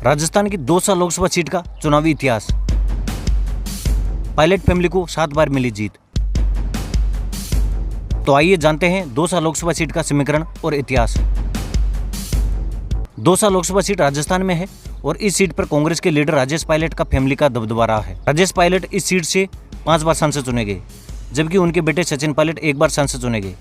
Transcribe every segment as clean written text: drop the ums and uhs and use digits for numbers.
राजस्थान की दौसा लोकसभा सीट का चुनावी इतिहास। पायलट फैमिली को 7 बार मिली जीत। तो आइए जानते हैं दौसा लोकसभा सीट का समीकरण और इतिहास। दौसा लोकसभा सीट राजस्थान में है और इस सीट पर कांग्रेस के लीडर राजेश पायलट का फैमिली का दबदबा रहा है। राजेश पायलट इस सीट से 5 बार सांसद चुने गए, जबकि उनके बेटे सचिन पायलट 1 बार सांसद चुने गए।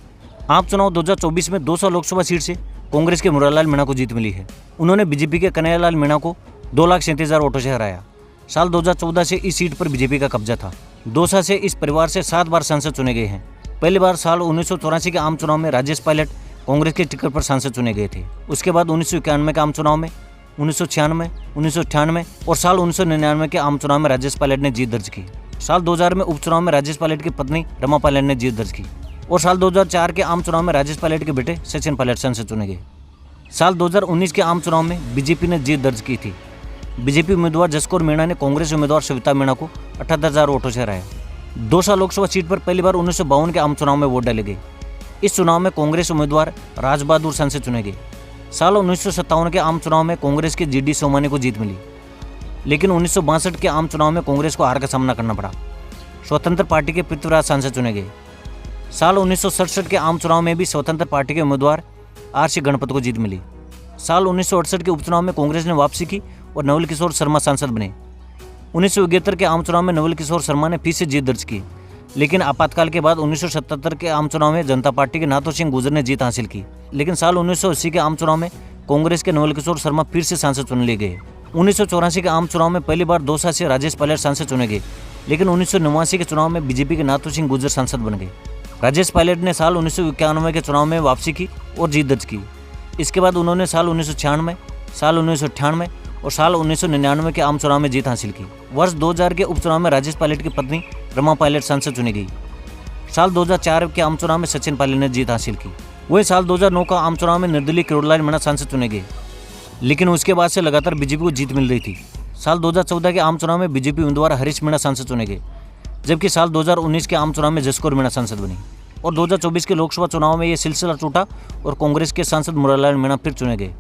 आम चुनाव 2024 में दौसा लोकसभा सीट से कांग्रेस के मुरारलाल मीणा को जीत मिली है। उन्होंने बीजेपी के कन्हैयालाल मीणा को 2,37,000 वोटों से हराया। साल 2014 से इस सीट पर बीजेपी का कब्जा था। दौसा से इस परिवार से 7 बार सांसद चुने गए हैं। पहली बार साल 1984 के आम चुनाव में राजेश पायलट कांग्रेस के टिकट पर सांसद चुने गए थे। उसके बाद 1991 के आम चुनाव में, 1996, 1998 और साल 1999 के आम चुनाव में राजेश पायलट ने जीत दर्ज की। साल 2000 में उपचुनाव में राजेश पायलट की पत्नी रमा पायलट ने जीत दर्ज की और साल 2004 के आम चुनाव में राजेश पायलट के बेटे सचिन पायलट सांसद चुने गए। साल 2019 के आम चुनाव में बीजेपी ने जीत दर्ज की थी। बीजेपी उम्मीदवार जसकौर मीणा ने कांग्रेस उम्मीदवार सविता मीणा को 78,000 वोटों से हराया। दौसा लोकसभा सीट पर पहली बार 1952 के आम चुनाव में वोट डाले गए। इस चुनाव में कांग्रेस उम्मीदवार राज बहादुर सांसद चुने गए। साल 1957 के आम चुनाव में कांग्रेस के GD सोमानी को जीत मिली, लेकिन 1962 के आम चुनाव में कांग्रेस को हार का सामना करना पड़ा। स्वतंत्र पार्टी के पृथ्वीराज सांसद चुने गए। साल 1967 के आम चुनाव में भी स्वतंत्र पार्टी के उम्मीदवार RC गणपत को जीत मिली। साल 1968 के उपचुनाव में कांग्रेस ने वापसी की और नवल किशोर शर्मा सांसद बने। 1971 के आम चुनाव में नवल किशोर शर्मा ने फिर से जीत दर्ज की, लेकिन आपातकाल के बाद 1977 के आम चुनाव में जनता पार्टी के नाथो सिंह गुर्जर ने जीत हासिल की। लेकिन साल 1980 के आम चुनाव में कांग्रेस के नवल किशोर शर्मा फिर से सांसद चुन लिए गए। 1984 के आम चुनाव में पहली बार दौसा से राजेश पायलट सांसद चुने गए, लेकिन 1989 के चुनाव में बीजेपी के नाथो सिंह गुर्जर सांसद बन गए। राजेश पायलट ने साल 1991 के चुनाव में वापसी की और जीत दर्ज की। इसके बाद उन्होंने साल 1996, साल 1998 और साल 1999 के आम चुनाव में जीत हासिल की। वर्ष 2000 के उपचुनाव में राजेश पायलट की पत्नी रमा पायलट सांसद चुनी गई। साल 2004 के आम चुनाव में सचिन पायलट ने जीत हासिल की। वहीं साल 2009 का आम चुनाव में निर्दलीय किरोड़ीलाल मीणा सांसद चुने गए, लेकिन उसके बाद से लगातार बीजेपी को जीत मिल रही थी। साल 2014 के आम चुनाव में बीजेपी उम्मीदवार हरीश मीणा सांसद चुने गए, जबकि साल 2019 के आम चुनाव में जसकौर मीणा सांसद बनी और 2024 के लोकसभा चुनाव में ये सिलसिला टूटा और कांग्रेस के सांसद मुरारलाल मीणा फिर चुने गए।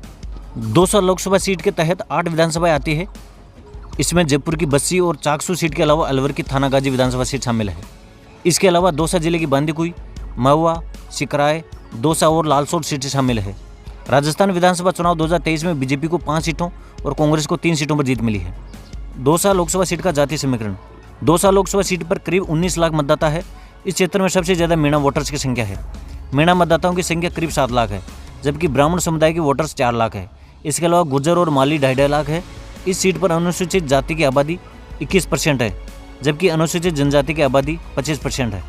दौसा लोकसभा सीट के तहत 8 विधानसभाएं आती है। इसमें जयपुर की बस्सी और चाकसू सीट के अलावा अलवर की थानागाजी विधानसभा सीट शामिल है। इसके अलावा दौसा जिले की बांदीकुई, महुआ, सिकराय, दौसा और लालसोट सीटें शामिल है। राजस्थान विधानसभा चुनाव 2023 में बीजेपी को 5 सीटों और कांग्रेस को 3 सीटों पर जीत मिली है। दौसा लोकसभा सीट का जातीय समीकरण। दौसा लोकसभा सीट पर करीब 19 लाख मतदाता है। इस क्षेत्र में सबसे ज़्यादा मीणा वोटर्स की संख्या है। मीणा मतदाताओं की संख्या करीब 7 लाख है, जबकि ब्राह्मण समुदाय के वोटर्स 4 लाख है। इसके अलावा गुर्जर और माली 2.5 लाख है। इस सीट पर अनुसूचित जाति की आबादी 21% है, जबकि अनुसूचित जनजाति की आबादी 25% है।